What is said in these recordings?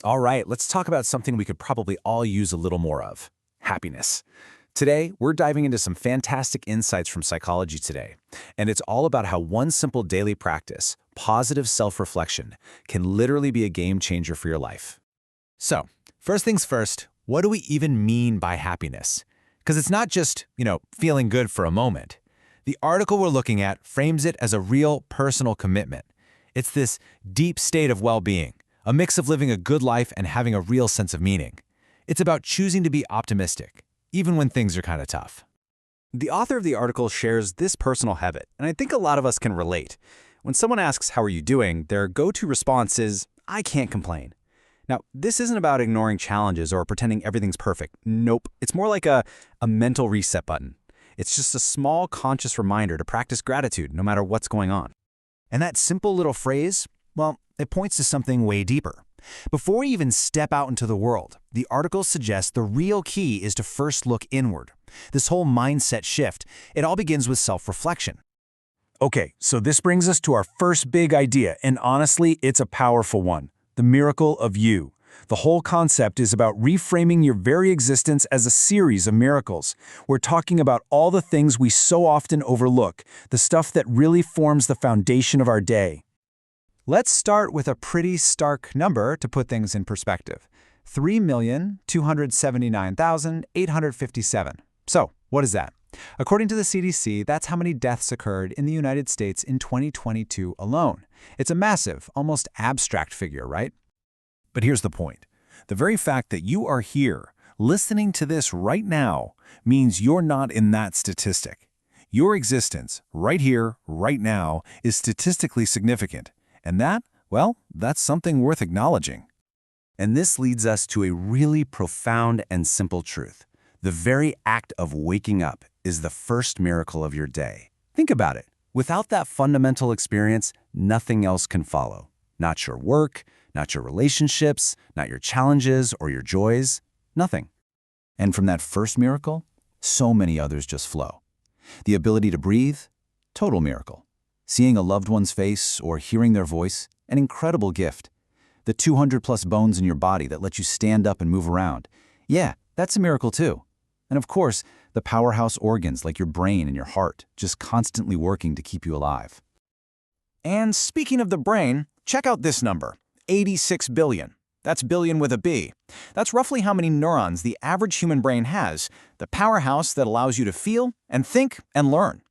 All right, let's talk about something we could probably all use a little more of: happiness. Today, we're diving into some fantastic insights from psychology today, and it's all about how one simple daily practice, positive self-reflection, can literally be a game changer for your life. So, first things first, what do we even mean by happiness? Because it's not just, feeling good for a moment. The article we're looking at frames it as a real personal commitment. It's this deep state of well-being, a mix of living a good life and having a real sense of meaning. It's about choosing to be optimistic, even when things are kind of tough. The author of the article shares this personal habit, and I think a lot of us can relate. When someone asks, "How are you doing?" their go-to response is, "I can't complain." Now, this isn't about ignoring challenges or pretending everything's perfect. Nope. It's more like a mental reset button. It's just a small, conscious reminder to practice gratitude no matter what's going on. And that simple little phrase, well, it points to something way deeper. Before we even step out into the world, the article suggests the real key is to first look inward. This whole mindset shift, it all begins with self-reflection. Okay, so this brings us to our first big idea, and honestly, it's a powerful one: the miracle of you. The whole concept is about reframing your very existence as a series of miracles. We're talking about all the things we so often overlook, the stuff that really forms the foundation of our day. Let's start with a pretty stark number to put things in perspective: 3,279,857. So, what is that? According to the CDC, that's how many deaths occurred in the United States in 2022 alone. It's a massive, almost abstract figure, right? But here's the point. The very fact that you are here, listening to this right now, means you're not in that statistic. Your existence, right here, right now, is statistically significant. And that, well, that's something worth acknowledging. And this leads us to a really profound and simple truth. The very act of waking up is the first miracle of your day. Think about it. Without that fundamental experience, nothing else can follow. Not your work, not your relationships, not your challenges or your joys, nothing. And from that first miracle, so many others just flow. The ability to breathe, total miracle. Seeing a loved one's face or hearing their voice, an incredible gift. The 200+ bones in your body that let you stand up and move around. Yeah, that's a miracle too. And of course, the powerhouse organs like your brain and your heart, just constantly working to keep you alive. And speaking of the brain, check out this number: 86 billion. That's billion with a B. That's roughly how many neurons the average human brain has, the powerhouse that allows you to feel and think and learn.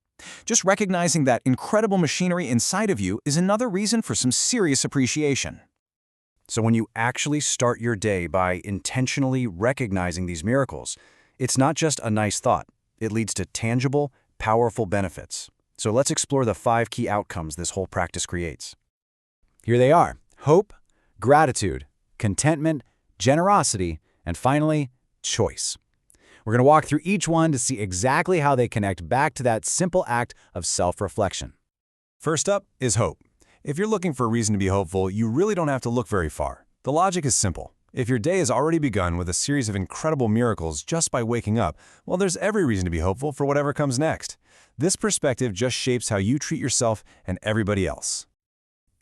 Just recognizing that incredible machinery inside of you is another reason for some serious appreciation. So when you actually start your day by intentionally recognizing these miracles, it's not just a nice thought. It leads to tangible, powerful benefits. So let's explore the 5 key outcomes this whole practice creates. Here they are: hope, gratitude, contentment, generosity, and finally, choice. We're going to walk through each one to see exactly how they connect back to that simple act of self-reflection. First up is hope. If you're looking for a reason to be hopeful, you really don't have to look very far. The logic is simple. If your day has already begun with a series of incredible miracles just by waking up, well, there's every reason to be hopeful for whatever comes next. This perspective just shapes how you treat yourself and everybody else.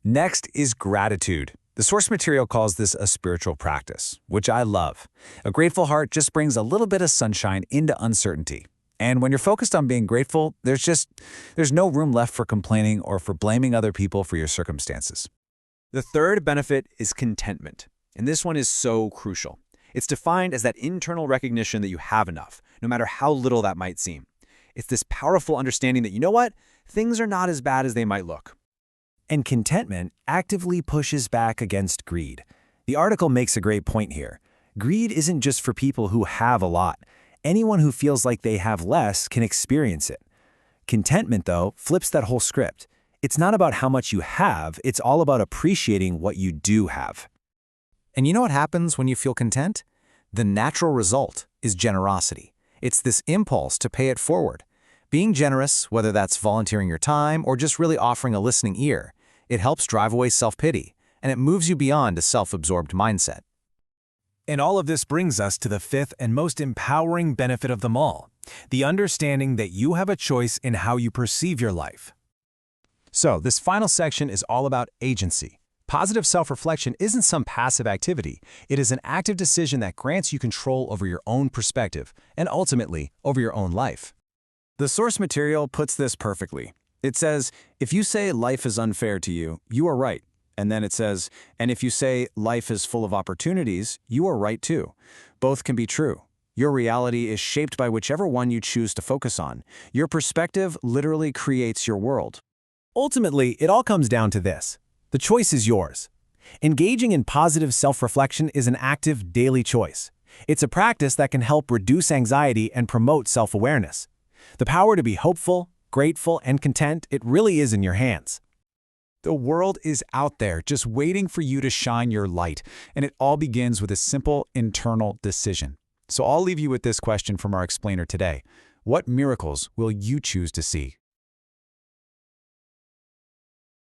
Next is gratitude. The source material calls this a spiritual practice, which I love. A grateful heart just brings a little bit of sunshine into uncertainty. And when you're focused on being grateful, there's no room left for complaining or for blaming other people for your circumstances. The third benefit is contentment. And this one is so crucial. It's defined as that internal recognition that you have enough, no matter how little that might seem. It's this powerful understanding that, you know what, things are not as bad as they might look. And contentment actively pushes back against greed. The article makes a great point here. Greed isn't just for people who have a lot. Anyone who feels like they have less can experience it. Contentment, though, flips that whole script. It's not about how much you have, it's all about appreciating what you do have. And you know what happens when you feel content? The natural result is generosity. It's this impulse to pay it forward. Being generous, whether that's volunteering your time or just really offering a listening ear, it helps drive away self-pity, and it moves you beyond a self-absorbed mindset. And all of this brings us to the fifth and most empowering benefit of them all, the understanding that you have a choice in how you perceive your life. So this final section is all about agency, Positive self-reflection isn't some passive activity. It is an active decision that grants you control over your own perspective and ultimately over your own life. The source material puts this perfectly. It says, if you say life is unfair to you, you are right. And then it says, and if you say life is full of opportunities, you are right too. Both can be true. Your reality is shaped by whichever one you choose to focus on. Your perspective literally creates your world. Ultimately, it all comes down to this. The choice is yours. Engaging in positive self-reflection is an active, daily choice. It's a practice that can help reduce anxiety and promote self-awareness. The power to be hopeful, grateful, and content, it really is in your hands. The world is out there just waiting for you to shine your light, and it all begins with a simple internal decision. So I'll leave you with this question from our explainer today. What miracles will you choose to see?